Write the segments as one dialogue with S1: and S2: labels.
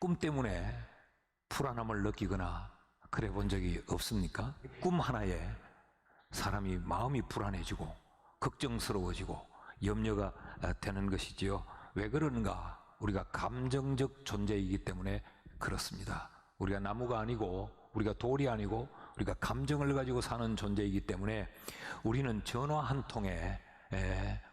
S1: 꿈 때문에 불안함을 느끼거나 그래 본 적이 없습니까? 꿈 하나에 사람이 마음이 불안해지고 걱정스러워지고 염려가 되는 것이지요. 왜 그러는가? 우리가 감정적 존재이기 때문에 그렇습니다. 우리가 나무가 아니고 우리가 돌이 아니고 우리가 감정을 가지고 사는 존재이기 때문에 우리는 전화 한 통에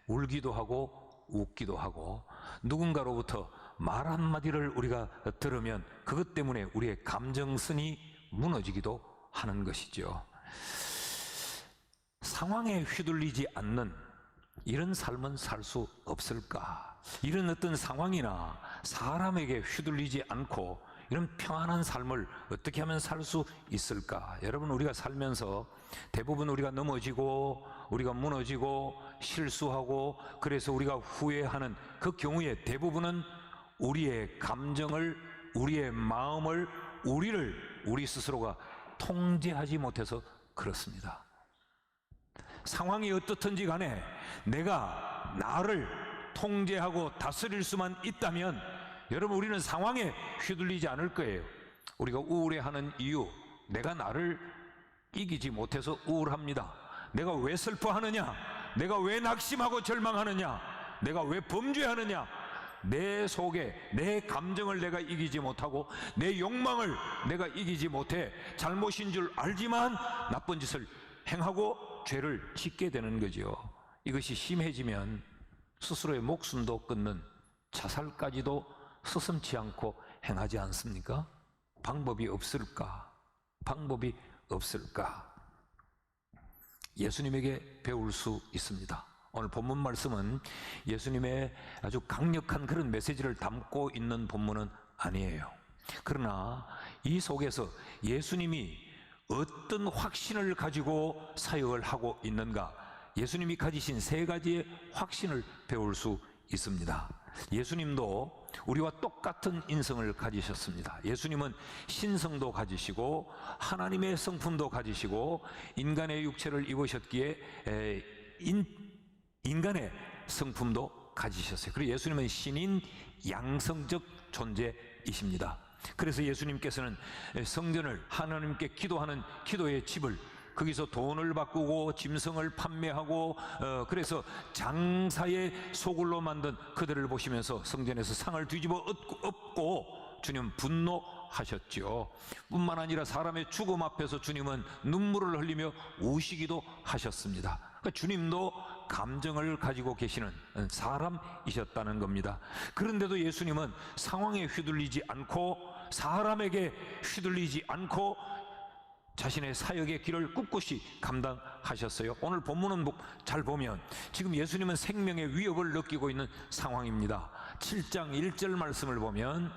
S1: 울기도 하고 웃기도 하고 누군가로부터 말 한마디를 우리가 들으면 그것 때문에 우리의 감정선이 무너지기도 하는 것이죠. 상황에 휘둘리지 않는 이런 삶은 살 수 없을까? 이런 어떤 상황이나 사람에게 휘둘리지 않고 이런 평안한 삶을 어떻게 하면 살 수 있을까? 여러분, 우리가 살면서 대부분 우리가 넘어지고 우리가 무너지고 실수하고 그래서 우리가 후회하는 그 경우에 대부분은 우리의 감정을, 우리의 마음을, 우리 스스로가 통제하지 못해서 그렇습니다. 상황이 어떻든지 간에 내가 나를 통제하고 다스릴 수만 있다면 여러분, 우리는 상황에 휘둘리지 않을 거예요. 우리가 우울해하는 이유, 내가 나를 이기지 못해서 우울합니다. 내가 왜 슬퍼하느냐? 내가 왜 낙심하고 절망하느냐? 내가 왜 범죄하느냐? 내 속에 내 감정을 내가 이기지 못하고 내 욕망을 내가 이기지 못해 잘못인 줄 알지만 나쁜 짓을 행하고 죄를 짓게 되는 거죠. 이것이 심해지면 스스로의 목숨도 끊는 자살까지도 서슴지 않고 행하지 않습니까? 방법이 없을까? 방법이 없을까? 예수님에게 배울 수 있습니다. 오늘 본문 말씀은 예수님의 아주 강력한 그런 메시지를 담고 있는 본문은 아니에요. 그러나 이 속에서 예수님이 어떤 확신을 가지고 사역을 하고 있는가? 예수님이 가지신 세 가지의 확신을 배울 수 있습니다. 예수님도 우리와 똑같은 인성을 가지셨습니다. 예수님은 신성도 가지시고 하나님의 성품도 가지시고 인간의 육체를 입으셨기에 인간의 성품도 가지셨어요. 그리고 예수님은 신인 양성적 존재이십니다. 그래서 예수님께서는 성전을 하나님께 기도하는 기도의 집을 거기서 돈을 바꾸고 짐승을 판매하고 그래서 장사의 소굴로 만든 그들을 보시면서 성전에서 상을 뒤집어 엎고 주님 분노하셨죠. 뿐만 아니라 사람의 죽음 앞에서 주님은 눈물을 흘리며 우시기도 하셨습니다. 그러니까 주님도 감정을 가지고 계시는 사람이셨다는 겁니다. 그런데도 예수님은 상황에 휘둘리지 않고 사람에게 휘둘리지 않고 자신의 사역의 길을 꿋꿋이 감당하셨어요. 오늘 본문은 잘 보면 지금 예수님은 생명의 위협을 느끼고 있는 상황입니다. 7장 1절 말씀을 보면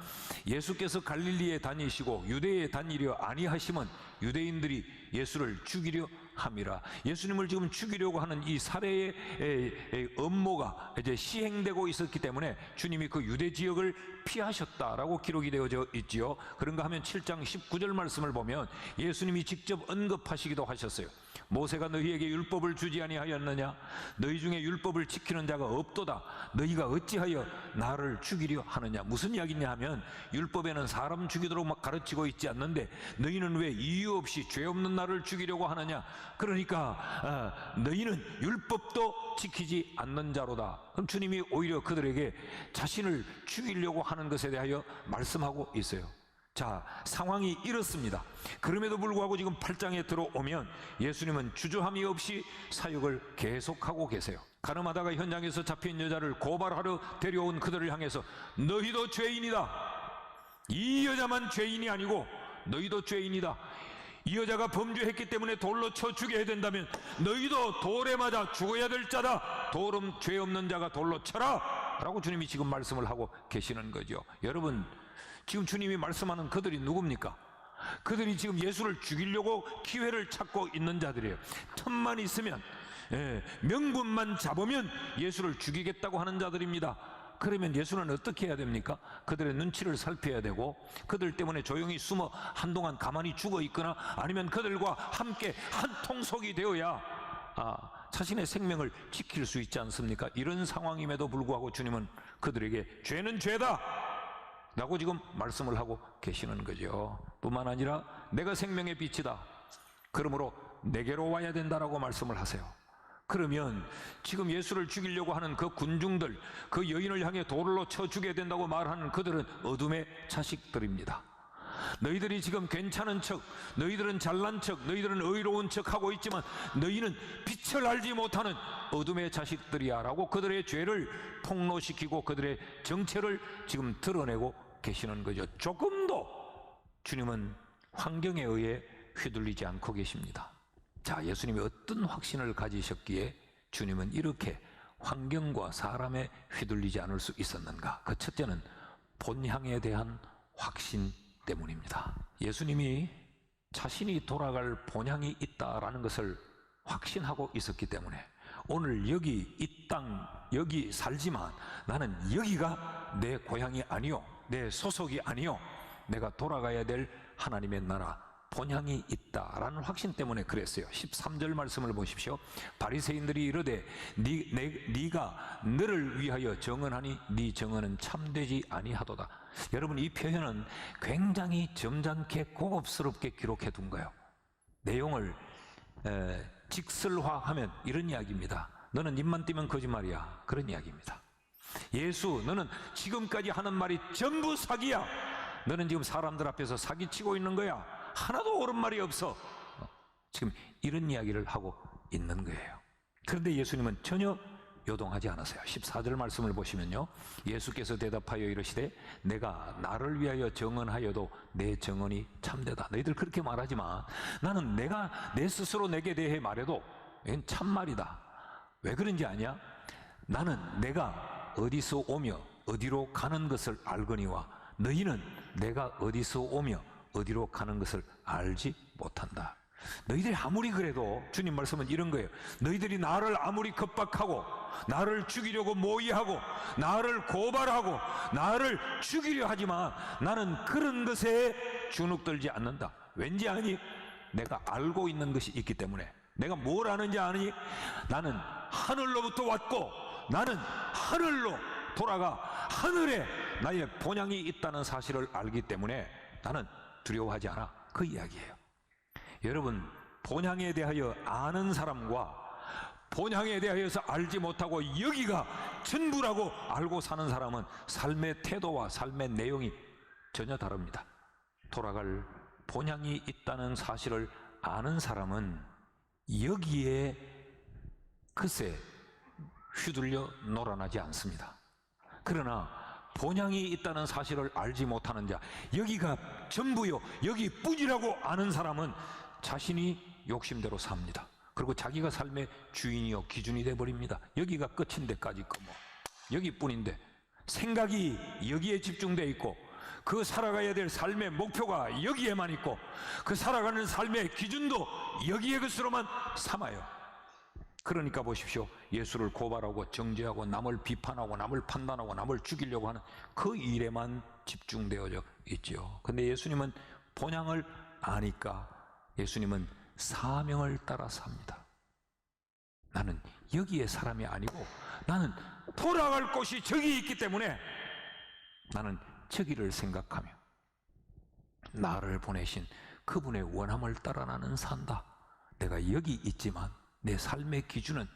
S1: 예수께서 갈릴리에 다니시고 유대에 다니려 아니하심은 유대인들이 예수를 죽이려 함이라. 예수님을 지금 죽이려고 하는 이 살해의 음모가 이제 시행되고 있었기 때문에 주님이 그 유대 지역을 피하셨다라고 기록이 되어져 있지요. 그런가 하면 7장 19절 말씀을 보면 예수님이 직접 언급하시기도 하셨어요. 모세가 너희에게 율법을 주지 아니하였느냐? 너희 중에 율법을 지키는 자가 없도다. 너희가 어찌하여 나를 죽이려 하느냐? 무슨 이야기냐 하면 율법에는 사람 죽이도록 막 가르치고 있지 않는데 너희는 왜 이유 없이 죄 없는 나를 죽이려고 하느냐? 그러니까 너희는 율법도 지키지 않는 자로다. 그럼 주님이 오히려 그들에게 자신을 죽이려고 하는 것에 대하여 말씀하고 있어요. 자, 상황이 이렇습니다. 그럼에도 불구하고 지금 8장에 들어오면 예수님은 주저함이 없이 사역을 계속하고 계세요. 가늠하다가 현장에서 잡힌 여자를 고발하러 데려온 그들을 향해서 너희도 죄인이다. 이 여자만 죄인이 아니고 너희도 죄인이다. 이 여자가 범죄했기 때문에 돌로 쳐 죽여야 된다면 너희도 돌에 맞아 죽어야 될 자다. 죄 없는 자가 돌로 쳐라 라고 주님이 지금 말씀을 하고 계시는 거죠. 여러분, 지금 주님이 말씀하는 그들이 누굽니까? 그들이 지금 예수를 죽이려고 기회를 찾고 있는 자들이에요. 틈만 있으면, 명분만 잡으면 예수를 죽이겠다고 하는 자들입니다. 그러면 예수는 어떻게 해야 됩니까? 그들의 눈치를 살펴야 되고 그들 때문에 조용히 숨어 한동안 가만히 죽어 있거나 아니면 그들과 함께 한 통속이 되어야 자신의 생명을 지킬 수 있지 않습니까? 이런 상황임에도 불구하고 주님은 그들에게 죄는 죄다. 라고 지금 말씀을 하고 계시는 거죠. 뿐만 아니라 내가 생명의 빛이다. 그러므로 내게로 와야 된다라고 말씀을 하세요. 그러면 지금 예수를 죽이려고 하는 그 군중들, 그 여인을 향해 돌로 쳐 죽여야 된다고 말하는 그들은 어둠의 자식들입니다. 너희들이 지금 괜찮은 척, 너희들은 잘난 척, 너희들은 의로운 척 하고 있지만 너희는 빛을 알지 못하는 어둠의 자식들이야 라고 그들의 죄를 폭로시키고 그들의 정체를 지금 드러내고 계시는 거죠. 조금도 주님은 환경에 의해 휘둘리지 않고 계십니다. 자, 예수님이 어떤 확신을 가지셨기에 주님은 이렇게 환경과 사람에 휘둘리지 않을 수 있었는가? 그 첫째는 본향에 대한 확신 때문입니다. 예수님이 자신이 돌아갈 본향이 있다라는 것을 확신하고 있었기 때문에 오늘 여기 이 땅 여기 살지만 나는 여기가 내 고향이 아니요, 내 소속이 아니요, 내가 돌아가야 될 하나님의 나라 본향이 있다라는 확신 때문에 그랬어요. 13절 말씀을 보십시오. 바리새인들이 이르되 네가 너를 위하여 정언하니 네 정언은 참되지 아니하도다. 여러분, 이 표현은 굉장히 점잖게 고급스럽게 기록해 둔 거예요. 내용을 직설화하면 이런 이야기입니다. 너는 입만 띄면 거짓말이야, 그런 이야기입니다. 예수, 너는 지금까지 하는 말이 전부 사기야. 너는 지금 사람들 앞에서 사기치고 있는 거야. 하나도 옳은 말이 없어. 지금 이런 이야기를 하고 있는 거예요. 그런데 예수님은 전혀 요동하지 않았어요. 14절 말씀을 보시면요, 예수께서 대답하여 이르시되 내가 나를 위하여 정언하여도 내 정언이 참되다. 너희들 그렇게 말하지만 나는 내가 내 스스로 내게 대해 말해도 이건 참말이다. 왜 그런지 아냐? 나는 내가 어디서 오며 어디로 가는 것을 알거니와 너희는 내가 어디서 오며 어디로 가는 것을 알지 못한다. 너희들이 아무리 그래도 주님 말씀은 이런 거예요. 너희들이 나를 아무리 겁박하고 나를 죽이려고 모의하고 나를 고발하고 나를 죽이려 하지만 나는 그런 것에 주눅들지 않는다. 왠지 아니? 내가 알고 있는 것이 있기 때문에. 내가 뭘 아는지 아니? 나는 하늘로부터 왔고 나는 하늘로 돌아가 하늘에 나의 본향이 있다는 사실을 알기 때문에 나는 두려워하지 않아. 그 이야기예요. 여러분, 본향에 대하여 아는 사람과 본향에 대하여서 알지 못하고 여기가 전부라고 알고 사는 사람은 삶의 태도와 삶의 내용이 전혀 다릅니다. 돌아갈 본향이 있다는 사실을 아는 사람은 여기에 글쎄 휘둘려 놀아나지 않습니다. 그러나 본향이 있다는 사실을 알지 못하는 자, 여기가 전부요, 여기뿐이라고 아는 사람은 자신이 욕심대로 삽니다. 그리고 자기가 삶의 주인이요 기준이 돼버립니다. 여기가 끝인 데까지 뭐 여기뿐인데 생각이 여기에 집중돼 있고 그 살아가야 될 삶의 목표가 여기에만 있고 그 살아가는 삶의 기준도 여기에 것으로만 삼아요. 그러니까 보십시오. 예수를 고발하고 정죄하고 남을 비판하고 남을 판단하고 남을 죽이려고 하는 그 일에만 집중되어져 있지요. 근데 예수님은 본향을 아니까 예수님은 사명을 따라 삽니다. 나는 여기에 사람이 아니고 나는 돌아갈 곳이 저기 있기 때문에 나는 저기를 생각하며 나를 보내신 그분의 원함을 따라 나는 산다. 내가 여기 있지만 내 삶의 기준은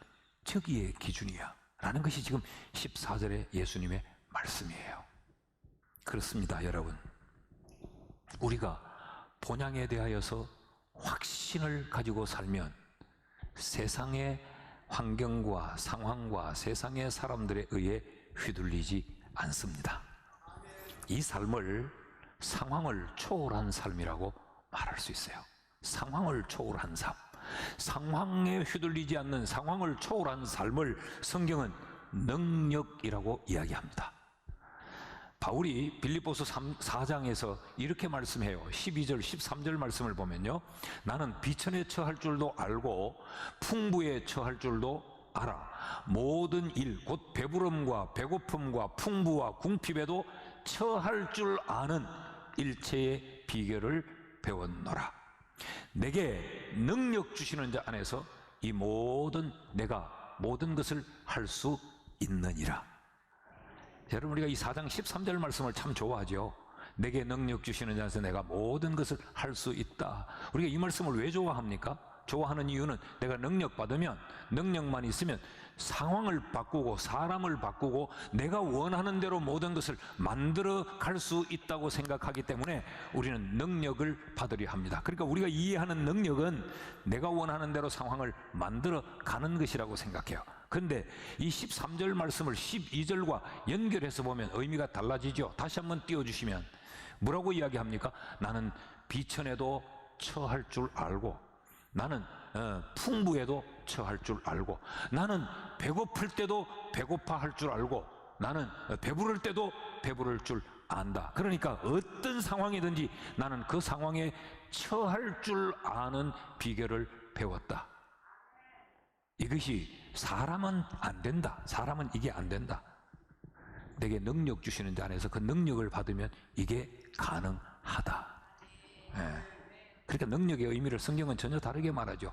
S1: 저기의 기준이야 라는 것이 지금 14절의 예수님의 말씀이에요. 그렇습니다, 여러분. 우리가 본향에 대하여서 확신을 가지고 살면 세상의 환경과 상황과 세상의 사람들에 의해 휘둘리지 않습니다. 이 삶을 상황을 초월한 삶이라고 말할 수 있어요. 상황을 초월한 삶, 상황에 휘둘리지 않는 상황을 초월한 삶을 성경은 능력이라고 이야기합니다. 바울이 빌립보서 4장에서 이렇게 말씀해요. 12절 13절 말씀을 보면요, 나는 비천에 처할 줄도 알고 풍부에 처할 줄도 알아. 모든 일 곧 배부름과 배고픔과 풍부와 궁핍에도 처할 줄 아는 일체의 비결을 배웠노라. 내게 능력 주시는 자 안에서 이 모든 내가 모든 것을 할 수 있느니라. 여러분, 우리가 이 4장 13절 말씀을 참 좋아하죠. 내게 능력 주시는 자에서 내가 모든 것을 할 수 있다. 우리가 이 말씀을 왜 좋아합니까? 좋아하는 이유는 내가 능력 받으면, 능력만 있으면 상황을 바꾸고 사람을 바꾸고 내가 원하는 대로 모든 것을 만들어 갈 수 있다고 생각하기 때문에 우리는 능력을 받으려 합니다. 그러니까 우리가 이해하는 능력은 내가 원하는 대로 상황을 만들어 가는 것이라고 생각해요. 그런데 이 13절 말씀을 12절과 연결해서 보면 의미가 달라지죠. 다시 한번 띄워주시면 뭐라고 이야기합니까? 나는 비천에도 처할 줄 알고, 나는 풍부에도 처할 줄 알고, 나는 배고플 때도 배고파할 줄 알고, 나는 배부를 때도 배부를 줄 안다. 그러니까 어떤 상황이든지 나는 그 상황에 처할 줄 아는 비결을 배웠다. 이것이 사람은 안 된다. 사람은 이게 안 된다. 내게 능력 주시는 자 안에서 그 능력을 받으면 이게 가능하다. 그러니까 능력의 의미를 성경은 전혀 다르게 말하죠.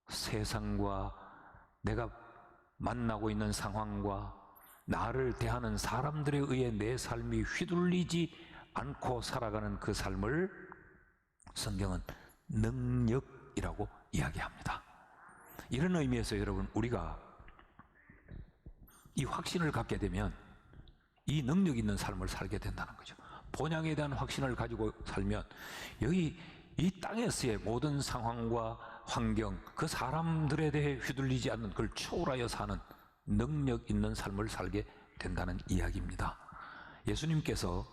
S1: 세상과 내가 만나고 있는 상황과 나를 대하는 사람들에 의해 내 삶이 휘둘리지 않고 살아가는 그 삶을 성경은 능력이라고 이야기합니다. 이런 의미에서 여러분, 우리가 이 확신을 갖게 되면 이 능력 있는 삶을 살게 된다는 거죠. 본향에 대한 확신을 가지고 살면 여기 이 땅에서의 모든 상황과 환경, 그 사람들에 대해 휘둘리지 않는 그걸 초월하여 사는 능력 있는 삶을 살게 된다는 이야기입니다. 예수님께서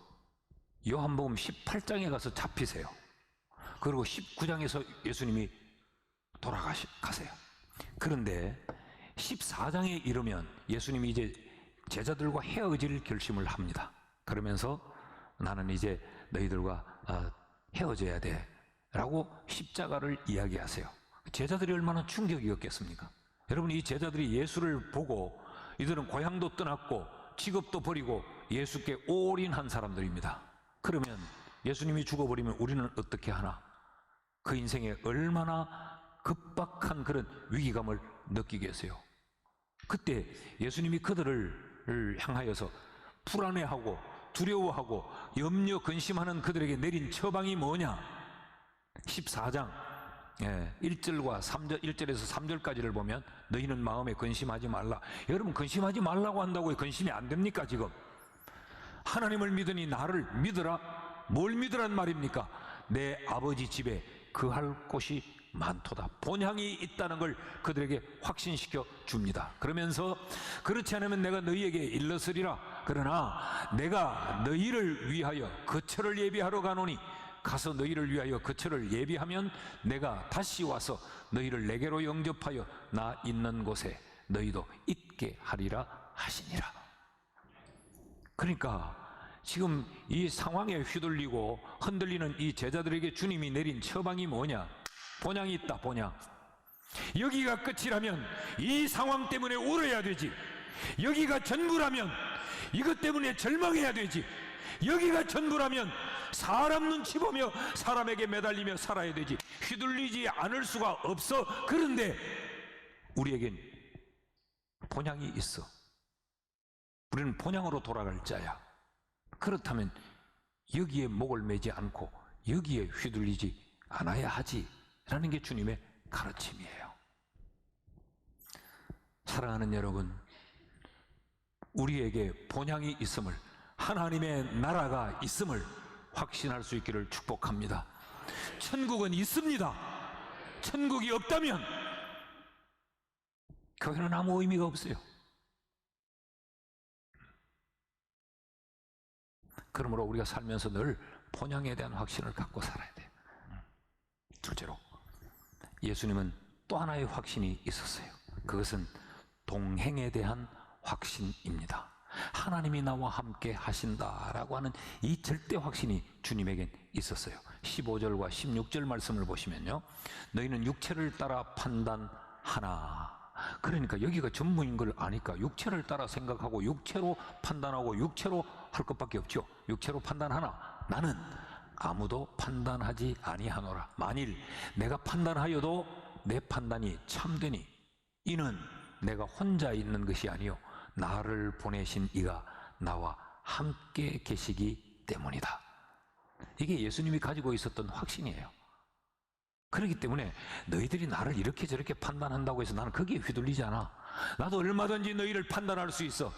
S1: 요한복음 18장에 가서 잡히세요. 그리고 19장에서 예수님이 돌아가세요. 그런데 14장에 이르면 예수님이 이제 제자들과 헤어질 결심을 합니다. 그러면서 나는 이제 너희들과 헤어져야 돼 라고 십자가를 이야기하세요. 제자들이 얼마나 충격이었겠습니까? 여러분, 이 제자들이 예수를 보고 이들은 고향도 떠났고 직업도 버리고 예수께 올인한 사람들입니다. 그러면 예수님이 죽어버리면 우리는 어떻게 하나? 그 인생에 얼마나 급박한 그런 위기감을 느끼겠어요. 그때 예수님이 그들을 향하여서 불안해하고 두려워하고 염려 근심하는 그들에게 내린 처방이 뭐냐? 14장 1절과 3절, 1절에서 3절까지를 보면 너희는 마음에 근심하지 말라. 여러분, 근심하지 말라고 한다고 근심이 안 됩니까? 지금 하나님을 믿으니 나를 믿으라. 뭘 믿으란 말입니까? 내 아버지 집에 거할 곳이 많도다. 본향이 있다는 걸 그들에게 확신시켜 줍니다. 그러면서 그렇지 않으면 내가 너희에게 일러서리라. 그러나 내가 너희를 위하여 거처를 예비하러 가노니 가서 너희를 위하여 거처를 예비하면 내가 다시 와서 너희를 내게로 영접하여 나 있는 곳에 너희도 있게 하리라 하시니라. 그러니까 지금 이 상황에 휘둘리고 흔들리는 이 제자들에게 주님이 내린 처방이 뭐냐? 본향이 있다. 본향. 여기가 끝이라면 이 상황 때문에 울어야 되지. 여기가 전부라면 이것 때문에 절망해야 되지. 여기가 전부라면 사람 눈치 보며 사람에게 매달리며 살아야 되지. 휘둘리지 않을 수가 없어. 그런데 우리에겐 본향이 있어. 우리는 본향으로 돌아갈 자야. 그렇다면 여기에 목을 매지 않고 여기에 휘둘리지 않아야 하지 라는 게 주님의 가르침이에요. 사랑하는 여러분, 우리에게 본향이 있음을, 하나님의 나라가 있음을 확신할 수 있기를 축복합니다. 천국은 있습니다. 천국이 없다면 교회는 아무 의미가 없어요. 그러므로 우리가 살면서 늘 본향에 대한 확신을 갖고 살아야 돼요. 둘째로, 예수님은 또 하나의 확신이 있었어요. 그것은 동행에 대한 확신입니다. 하나님이 나와 함께 하신다라고 하는 이 절대 확신이 주님에겐 있었어요. 15절과 16절 말씀을 보시면요, 너희는 육체를 따라 판단하나. 그러니까 여기가 전부인 걸 아니까 육체를 따라 생각하고 육체로 판단하고 육체로 할 것밖에 없죠. 육체로 판단하나 나는 아무도 판단하지 아니하노라. 만일 내가 판단하여도 내 판단이 참되니 이는 내가 혼자 있는 것이 아니요 나를 보내신 이가 나와 함께 계시기 때문이다. 이게 예수님이 가지고 있었던 확신이에요. 그렇기 때문에 너희들이 나를 이렇게 저렇게 판단한다고 해서 나는 거기에 휘둘리지 않아. 나도 얼마든지 너희를 판단할 수 있어.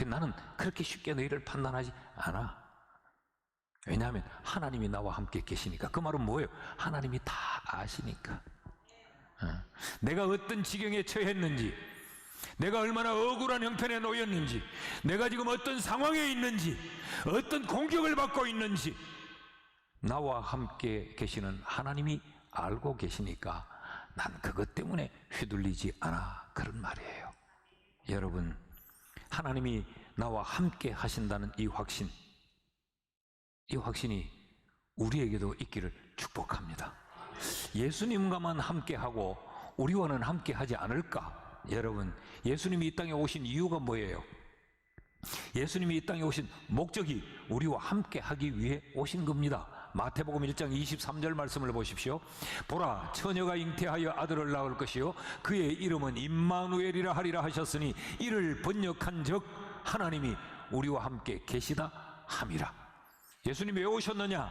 S1: 나는 그렇게 쉽게 너희를 판단하지 않아. 왜냐하면 하나님이 나와 함께 계시니까. 그 말은 뭐예요? 하나님이 다 아시니까. 내가 어떤 지경에 처했는지, 내가 얼마나 억울한 형편에 놓였는지, 내가 지금 어떤 상황에 있는지, 어떤 공격을 받고 있는지 나와 함께 계시는 하나님이 알고 계시니까 난 그것 때문에 휘둘리지 않아. 그런 말이에요. 여러분, 하나님이 나와 함께 하신다는 이 확신이 우리에게도 있기를 축복합니다. 예수님과만 함께하고 우리와는 함께하지 않을까? 여러분, 예수님이 이 땅에 오신 이유가 뭐예요? 예수님이 이 땅에 오신 목적이 우리와 함께하기 위해 오신 겁니다. 마태복음 1장 23절 말씀을 보십시오. 보라, 처녀가 잉태하여 아들을 낳을 것이요 그의 이름은 임마누엘이라 하리라 하셨으니 이를 번역한 즉 하나님이 우리와 함께 계시다 함이라. 예수님이 왜 오셨느냐?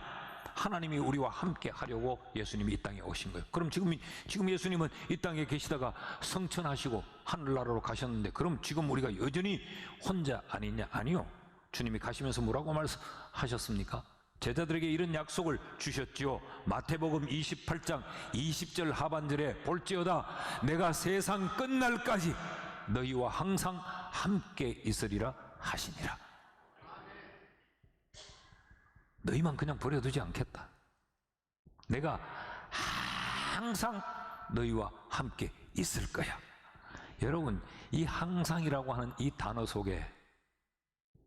S1: 하나님이 우리와 함께 하려고 예수님이 이 땅에 오신 거예요. 그럼 지금 예수님은 이 땅에 계시다가 성천하시고 하늘나라로 가셨는데 그럼 지금 우리가 여전히 혼자 아니냐? 아니요. 주님이 가시면서 뭐라고 말씀하셨습니까? 제자들에게 이런 약속을 주셨지요. 마태복음 28장 20절 하반절에 볼지어다 내가 세상 끝날까지 너희와 항상 함께 있으리라 하시니라. 너희만 그냥 버려두지 않겠다. 내가 항상 너희와 함께 있을 거야. 여러분, 이 항상이라고 하는 이 단어 속에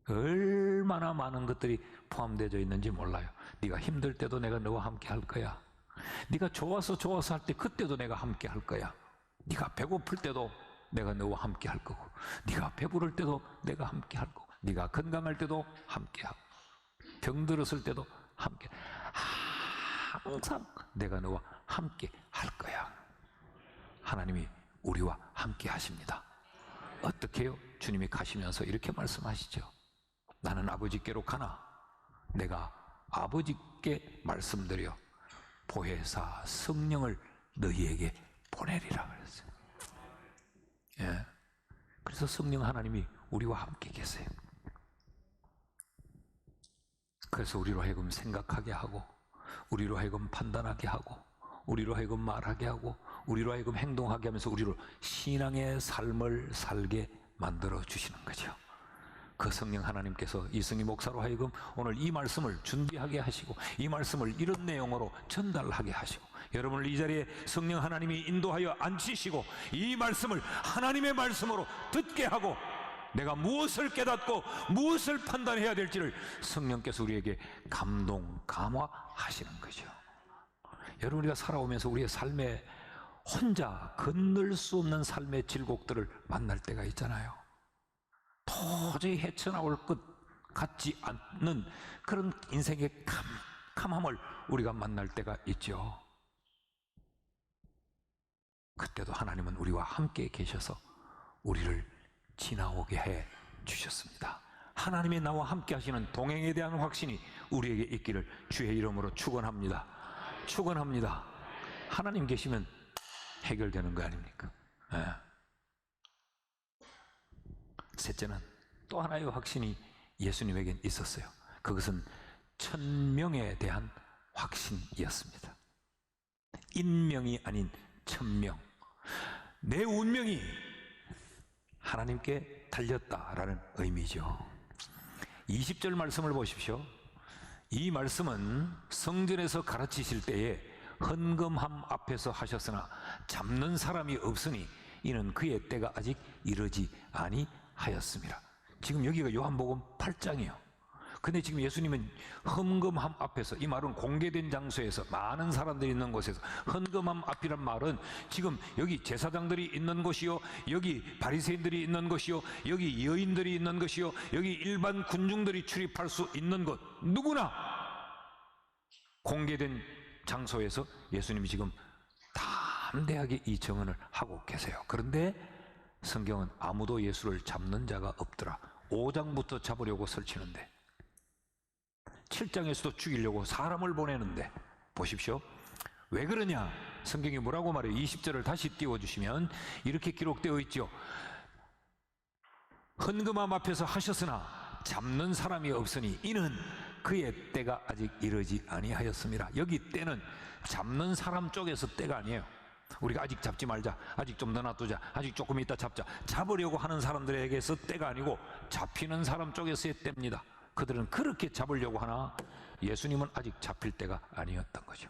S1: 얼마나 많은 것들이 포함되어 있는지 몰라요. 네가 힘들 때도 내가 너와 함께 할 거야. 네가 좋아서 할 때 그때도 내가 함께 할 거야. 네가 배고플 때도 내가 너와 함께 할 거고, 네가 배부를 때도 내가 함께 할 거고, 네가 건강할 때도 함께 하고, 병들었을 때도 함께, 항상 내가 너와 함께 할 거야. 하나님이 우리와 함께 하십니다. 어떻게 해요? 주님이 가시면서 이렇게 말씀하시죠. 나는 아버지께로 가나 내가 아버지께 말씀드려 보혜사 성령을 너희에게 보내리라 그랬어요. 예. 그래서 성령 하나님이 우리와 함께 계세요. 그래서 우리로 하여금 생각하게 하고, 우리로 하여금 판단하게 하고, 우리로 하여금 말하게 하고, 우리로 하여금 행동하게 하면서 우리로 신앙의 삶을 살게 만들어 주시는 거죠. 그 성령 하나님께서 이승희 목사로 하여금 오늘 이 말씀을 준비하게 하시고, 이 말씀을 이런 내용으로 전달하게 하시고, 여러분을 이 자리에 성령 하나님이 인도하여 앉히시고 이 말씀을 하나님의 말씀으로 듣게 하고, 내가 무엇을 깨닫고 무엇을 판단해야 될지를 성령께서 우리에게 감동, 감화하시는 거죠. 여러분, 우리가 살아오면서 우리의 삶에 혼자 건널 수 없는 삶의 질곡들을 만날 때가 있잖아요. 도저히 헤쳐나올 것 같지 않는 그런 인생의 캄캄함을 우리가 만날 때가 있죠. 그때도 하나님은 우리와 함께 계셔서 우리를 지나오게 해 주셨습니다. 하나님이 나와 함께 하시는 동행에 대한 확신이 우리에게 있기를 주의 이름으로 축원합니다. 축원합니다. 하나님 계시면 해결되는 거 아닙니까? 네. 셋째는 또 하나의 확신이 예수님에겐 있었어요. 그것은 천명에 대한 확신이었습니다. 인명이 아닌 천명. 내 운명이 하나님께 달렸다라는 의미죠. 20절 말씀을 보십시오. 이 말씀은 성전에서 가르치실 때에 헌금함 앞에서 하셨으나 잡는 사람이 없으니 이는 그의 때가 아직 이르지 아니하였습니다. 지금 여기가 요한복음 8장이에요. 근데 지금 예수님은 헌금함 앞에서, 이 말은 공개된 장소에서 많은 사람들이 있는 곳에서, 헌금함 앞이란 말은 지금 여기 제사장들이 있는 곳이요, 여기 바리새인들이 있는 곳이요, 여기 여인들이 있는 곳이요, 여기 일반 군중들이 출입할 수 있는 곳, 누구나 공개된 장소에서 예수님이 지금 담대하게 이 증언을 하고 계세요. 그런데 성경은 아무도 예수를 잡는 자가 없더라, 5장부터 잡으려고 설치는데 7장에서도 죽이려고 사람을 보내는데 보십시오. 왜 그러냐? 성경이 뭐라고 말해요? 20절을 다시 띄워주시면 이렇게 기록되어 있죠. 헌금함 앞에서 하셨으나 잡는 사람이 없으니 이는 그의 때가 아직 이르지 아니하였습니다. 여기 때는 잡는 사람 쪽에서 때가 아니에요. 우리가 아직 잡지 말자, 아직 좀 더 놔두자, 아직 조금 있다 잡자, 잡으려고 하는 사람들에게서 때가 아니고 잡히는 사람 쪽에서의 때입니다. 그들은 그렇게 잡으려고 하나 예수님은 아직 잡힐 때가 아니었던 거죠.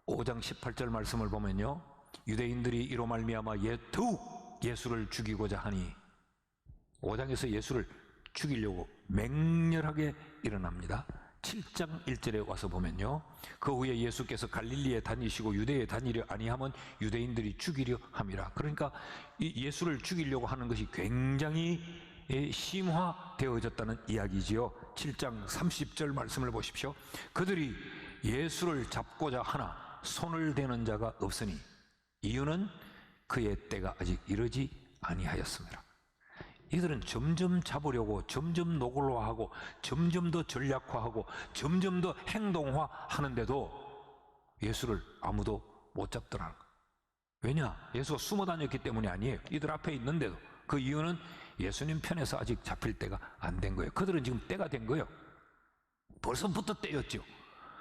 S1: 5장 18절 말씀을 보면요, 유대인들이 이로 말미암아 더욱 예수를 죽이고자 하니 5장에서 예수를 죽이려고 맹렬하게 일어납니다. 7장 1절에 와서 보면요, 그 후에 예수께서 갈릴리에 다니시고 유대에 다니려 아니하면 유대인들이 죽이려 함이라. 그러니까 이 예수를 죽이려고 하는 것이 굉장히 심화되어졌다는 이야기지요. 7장 30절 말씀을 보십시오. 그들이 예수를 잡고자 하나 손을 대는 자가 없으니 이유는 그의 때가 아직 이르지 아니하였습니다. 이들은 점점 잡으려고 점점 노골화하고 점점 더 전략화하고 점점 더 행동화하는데도 예수를 아무도 못 잡더라는 거예요. 왜냐? 예수가 숨어 다녔기 때문이 아니에요. 이들 앞에 있는데도. 그 이유는 예수님 편에서 아직 잡힐 때가 안 된 거예요. 그들은 지금 때가 된 거예요. 벌써부터 때였죠.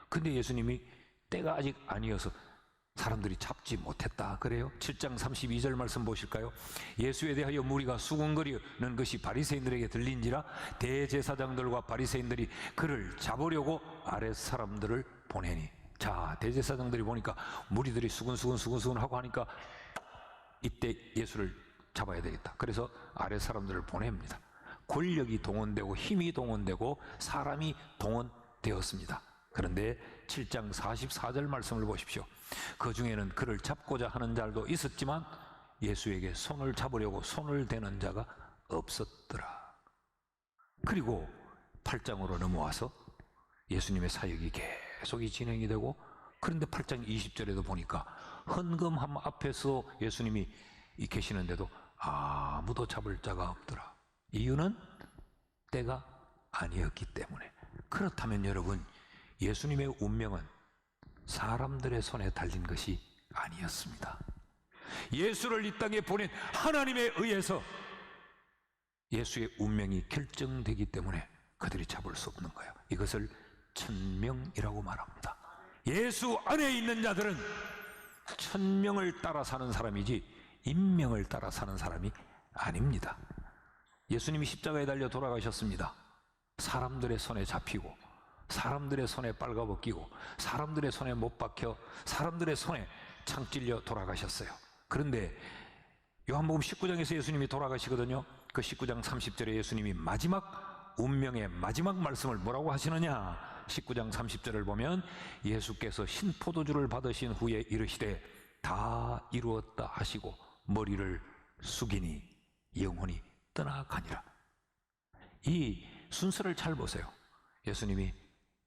S1: 근데 예수님이 때가 아직 아니어서 사람들이 잡지 못했다 그래요. 7장 32절 말씀 보실까요? 예수에 대하여 무리가 수군거리는 것이 바리새인들에게 들린지라 대제사장들과 바리새인들이 그를 잡으려고 아랫 사람들을 보내니. 자, 대제사장들이 보니까 무리들이 수군수군 하고 하니까 이때 예수를 잡아야 되겠다. 그래서 아랫 사람들을 보냅니다. 권력이 동원되고 힘이 동원되고 사람이 동원되었습니다. 그런데 7장 44절 말씀을 보십시오. 그 중에는 그를 잡고자 하는 자도 있었지만 예수에게 손을 잡으려고 손을 대는 자가 없었더라. 그리고 8장으로 넘어와서 예수님의 사역이 계속 진행이 되고, 그런데 8장 20절에도 보니까 헌금함 앞에서 예수님이 계시는데도 아무도 잡을 자가 없더라. 이유는 때가 아니었기 때문에. 그렇다면 여러분, 예수님의 운명은 사람들의 손에 달린 것이 아니었습니다. 예수를 이 땅에 보낸 하나님에 의해서 예수의 운명이 결정되기 때문에 그들이 잡을 수 없는 거예요. 이것을 천명이라고 말합니다. 예수 안에 있는 자들은 천명을 따라 사는 사람이지 인명을 따라 사는 사람이 아닙니다. 예수님이 십자가에 달려 돌아가셨습니다. 사람들의 손에 잡히고 사람들의 손에 빨가벗기고 사람들의 손에 못 박혀 사람들의 손에 창 찔려 돌아가셨어요. 그런데 요한복음 19장에서 예수님이 돌아가시거든요. 그 19장 30절에 예수님이 마지막 운명의 마지막 말씀을 뭐라고 하시느냐? 19장 30절을 보면 예수께서 신포도주를 받으신 후에 이르시되 다 이루었다 하시고 머리를 숙이니 영혼이 떠나가니라. 이 순서를 잘 보세요. 예수님이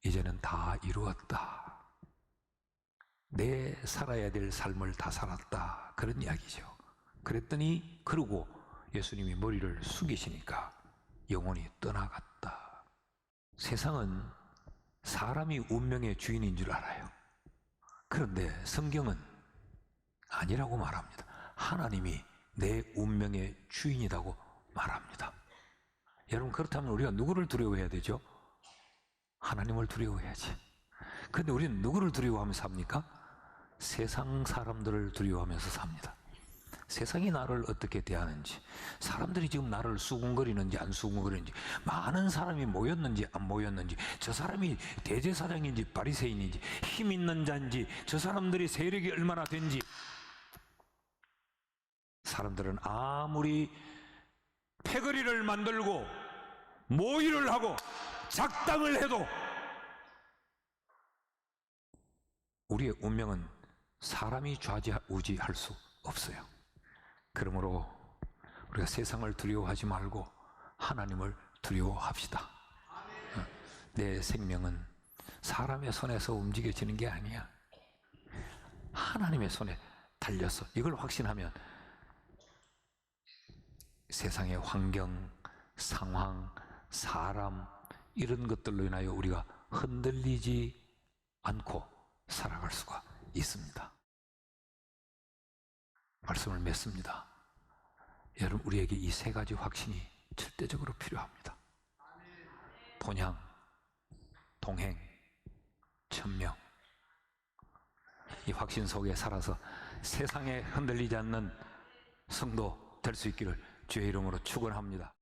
S1: 이제는 다 이루었다, 내 살아야 될 삶을 다 살았다, 그런 이야기죠. 그랬더니 그러고 예수님이 머리를 숙이시니까 영혼이 떠나갔다. 세상은 사람이 운명의 주인인 줄 알아요. 그런데 성경은 아니라고 말합니다. 하나님이 내 운명의 주인이라고 말합니다. 여러분, 그렇다면 우리가 누구를 두려워해야 되죠? 하나님을 두려워해야지. 그런데 우리는 누구를 두려워하면서 삽니까? 세상 사람들을 두려워하면서 삽니다. 세상이 나를 어떻게 대하는지, 사람들이 지금 나를 수군거리는지 안 수군거리는지, 많은 사람이 모였는지 안 모였는지, 저 사람이 대제사장인지 바리새인인지 힘 있는 자인지, 저 사람들이 세력이 얼마나 된지. 사람들은 아무리 패거리를 만들고 모의를 하고 작당을 해도 우리의 운명은 사람이 좌지우지할 수 없어요. 그러므로 우리가 세상을 두려워하지 말고 하나님을 두려워합시다. 내 생명은 사람의 손에서 움직여지는 게 아니야. 하나님의 손에 달렸어. 이걸 확신하면 세상의 환경, 상황, 사람 이런 것들로 인하여 우리가 흔들리지 않고 살아갈 수가 있습니다. 말씀을 맺습니다. 여러분, 우리에게 이 세 가지 확신이 절대적으로 필요합니다. 본향, 동행, 천명. 이 확신 속에 살아서 세상에 흔들리지 않는 성도 될 수 있기를 주의 이름으로 축원합니다.